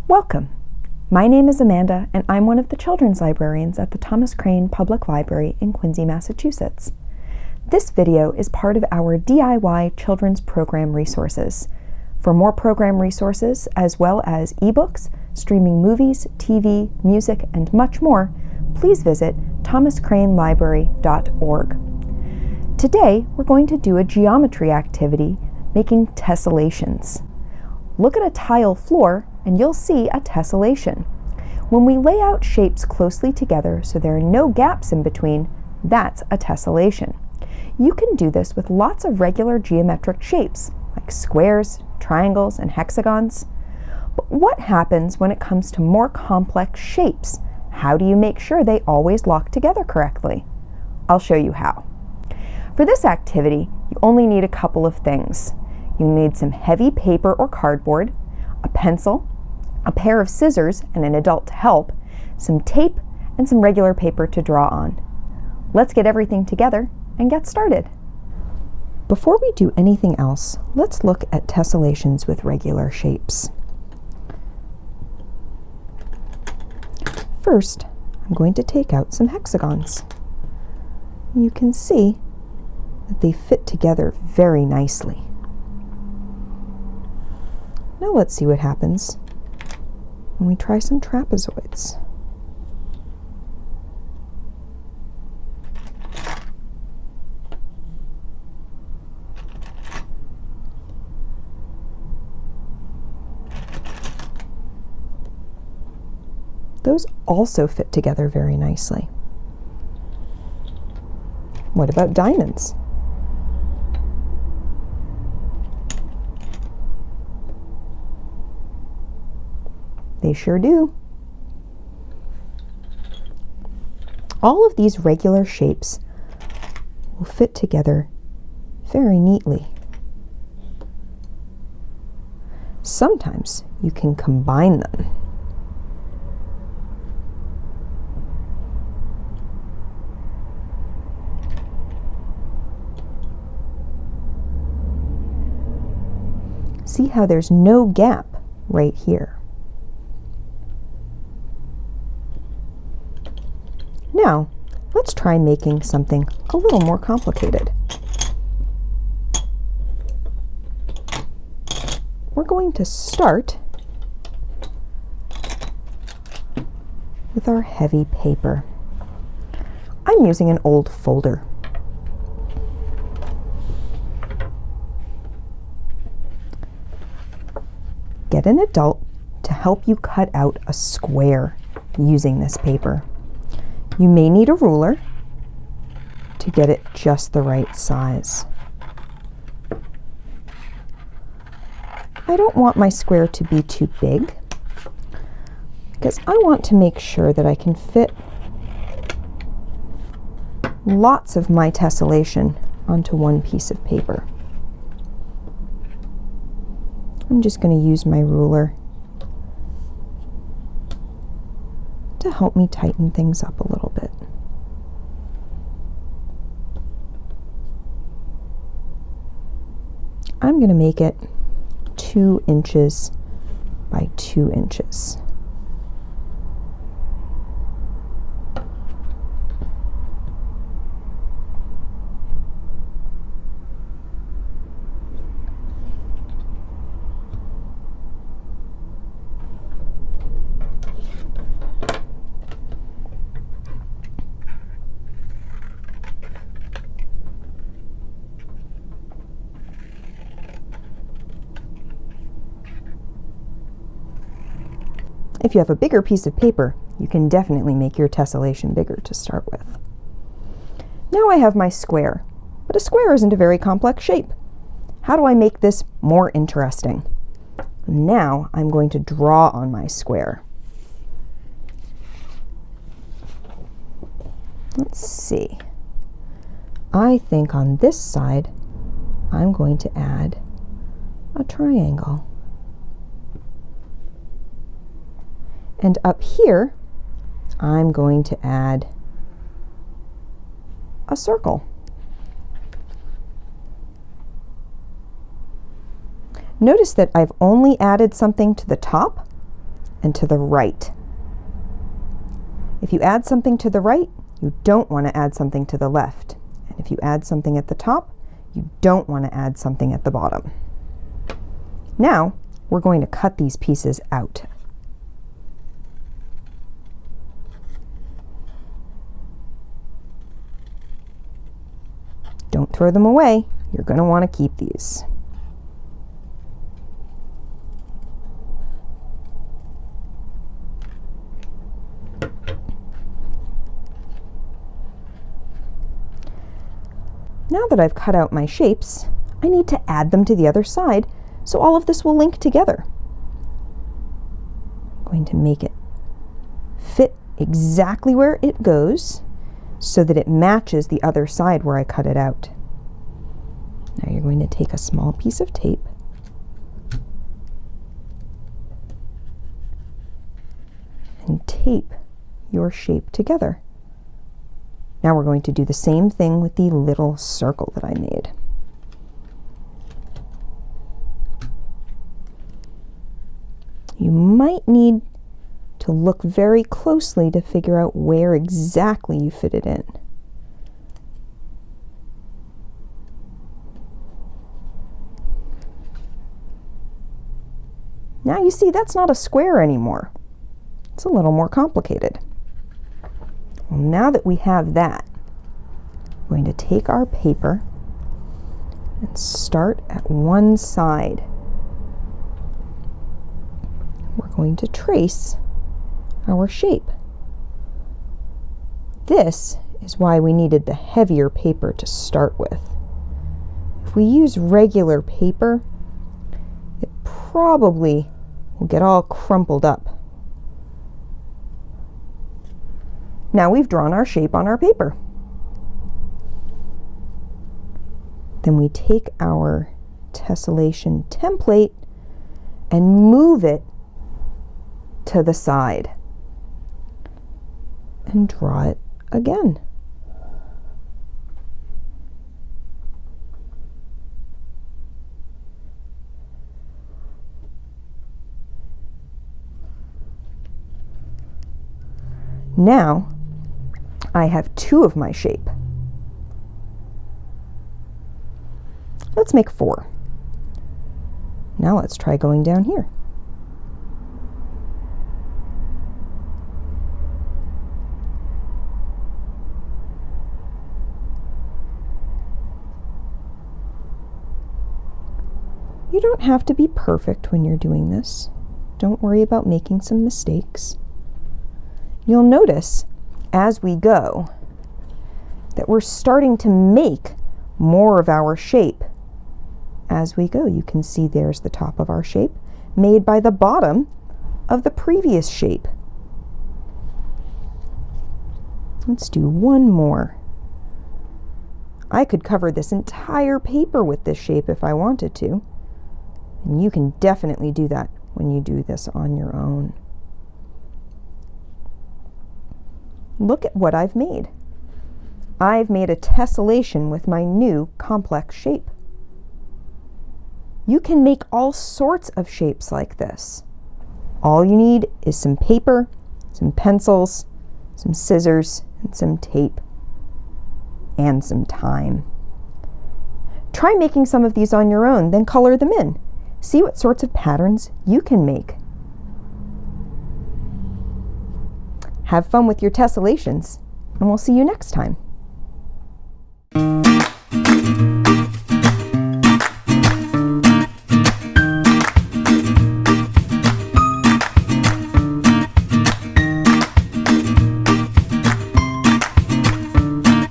Welcome! My name is Amanda and I'm one of the children's librarians at the Thomas Crane Public Library in Quincy, Massachusetts. This video is part of our DIY Children's Program Resources. For more program resources, as well as ebooks, streaming movies, TV, music, and much more, please visit thomascranelibrary.org. Today, we're going to do a geometry activity making tessellations. Look at a tile floor and you'll see a tessellation. When we lay out shapes closely together so there are no gaps in between, that's a tessellation. You can do this with lots of regular geometric shapes, like squares, triangles, and hexagons. But what happens when it comes to more complex shapes? How do you make sure they always lock together correctly? I'll show you how. For this activity, you only need a couple of things. You need some heavy paper or cardboard, a pencil, a pair of scissors and an adult to help, some tape, and some regular paper to draw on. Let's get everything together and get started. Before we do anything else, let's look at tessellations with regular shapes. First, I'm going to take out some hexagons. You can see that they fit together very nicely. Now let's see what happens when we try some trapezoids. Those also fit together very nicely. What about diamonds? They sure do. All of these regular shapes will fit together very neatly. Sometimes you can combine them. See how there's no gap right here. Now, let's try making something a little more complicated. We're going to start with our heavy paper. I'm using an old folder. Get an adult to help you cut out a square using this paper. You may need a ruler to get it just the right size. I don't want my square to be too big because I want to make sure that I can fit lots of my tessellation onto one piece of paper. I'm just going to use my ruler to help me tighten things up a little bit. I'm going to make it 2 inches by 2 inches. If you have a bigger piece of paper, you can definitely make your tessellation bigger to start with. Now I have my square, but a square isn't a very complex shape. How do I make this more interesting? Now I'm going to draw on my square. Let's see. I think on this side, I'm going to add a triangle. And up here, I'm going to add a circle. Notice that I've only added something to the top and to the right. If you add something to the right, you don't want to add something to the left. And if you add something at the top, you don't want to add something at the bottom. Now, we're going to cut these pieces out. Don't throw them away. You're going to want to keep these. Now that I've cut out my shapes, I need to add them to the other side so all of this will link together. I'm going to make it fit exactly where it goes so that it matches the other side where I cut it out. Now you're going to take a small piece of tape and tape your shape together. Now we're going to do the same thing with the little circle that I made. You might need to look very closely to figure out where exactly you fit it in. Now you see that's not a square anymore. It's a little more complicated. Well, now that we have that, we're going to take our paper and start at one side. We're going to trace our shape. This is why we needed the heavier paper to start with. If we use regular paper, it probably will get all crumpled up. Now we've drawn our shape on our paper. Then we take our tessellation template and move it to the side and draw it again. Now I have two of my shape. Let's make 4. Now let's try going down here. You don't have to be perfect when you're doing this. Don't worry about making some mistakes. You'll notice as we go that we're starting to make more of our shape as we go. You can see there's the top of our shape made by the bottom of the previous shape. Let's do one more. I could cover this entire paper with this shape if I wanted to, and you can definitely do that when you do this on your own. Look at what I've made. I've made a tessellation with my new complex shape. You can make all sorts of shapes like this. All you need is some paper, some pencils, some scissors, and some tape, and some time. Try making some of these on your own, then color them in. See what sorts of patterns you can make. Have fun with your tessellations, and we'll see you next time.